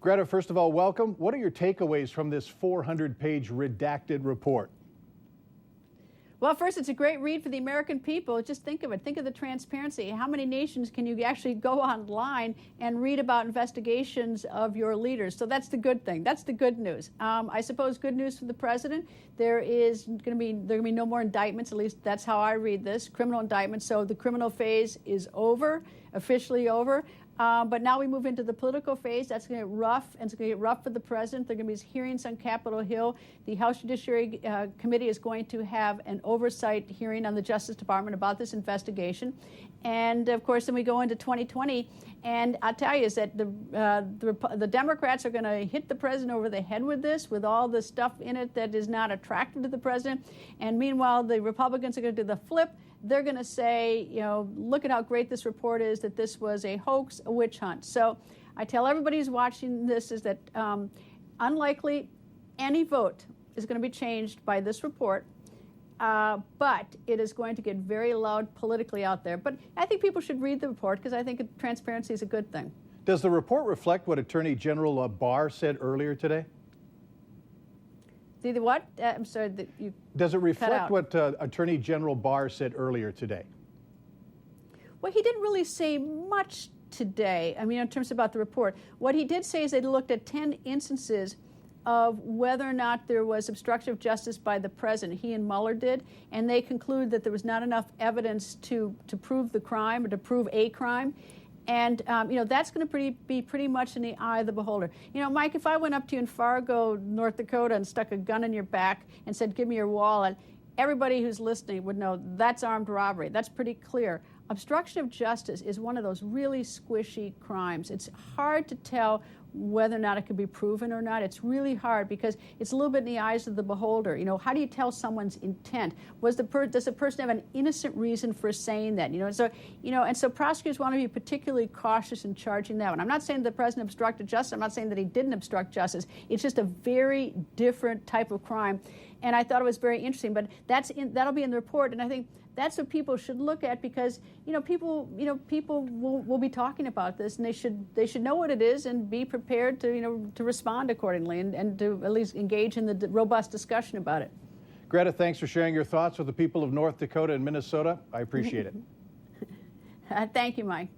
Greta, first of all, welcome. What are your takeaways from this 400-page redacted report? Well, first, it's a great read for the American people. Just think of it. Think of the transparency. How many nations can you actually go online and read about investigations of your leaders? So that's the good thing. That's the good news. I suppose good news for the president. There are going to be no more indictments. At least that's how I read this. Criminal indictments. So the criminal phase is over, officially over. But now we move into the political phase. That's going to get rough, and it's going to get rough for the president. There are going to be hearings on Capitol Hill. The House Judiciary Committee is going to have an oversight hearing on the Justice Department about this investigation. And, of course, then we go into 2020. And I'll tell you is that the Democrats are going to hit the president over the head with this, with all the stuff in it that is not attractive to the president. And meanwhile, the Republicans are going to do the flip. They're going to say, you know, look at how great this report is, that this was a hoax, a witch hunt. So I tell everybody who's watching this is that unlikely any vote is going to be changed by this report, but it is going to get very loud politically out there. But I think people should read the report because I think transparency is a good thing. Does the report reflect what Attorney General Barr said earlier today? The what? I'm sorry, you Does it reflect cut out. what Attorney General Barr said earlier today? Well, he didn't really say much today, I mean, in terms about the report. What he did say is they looked at 10 instances of whether or not there was obstruction of justice by the president. He and Mueller did, and they concluded that there was not enough evidence to prove the crime or to prove a crime. And, you know, that's going to be pretty much in the eye of the beholder. You know, Mike, if I went up to you in Fargo, North Dakota, and stuck a gun in your back and said, give me your wallet, everybody who's listening would know that's armed robbery. That's pretty clear. Obstruction of justice is one of those really squishy crimes. It's hard to tell whether or not it could be proven or not. It's really hard because it's a little bit in the eyes of the beholder. You know, how do you tell someone's intent? Does the person have an innocent reason for saying that? And so prosecutors want to be particularly cautious in charging that one. I'm not saying the president obstructed justice. I'm not saying that he didn't obstruct justice. It's just a very different type of crime. And I thought it was very interesting, but that'll be in the report. And I think that's what people should look at because, people will be talking about this, and they should know what it is and be prepared to respond accordingly and to at least engage in the robust discussion about it. Greta, thanks for sharing your thoughts with the people of North Dakota and Minnesota. I appreciate it. Thank you, Mike.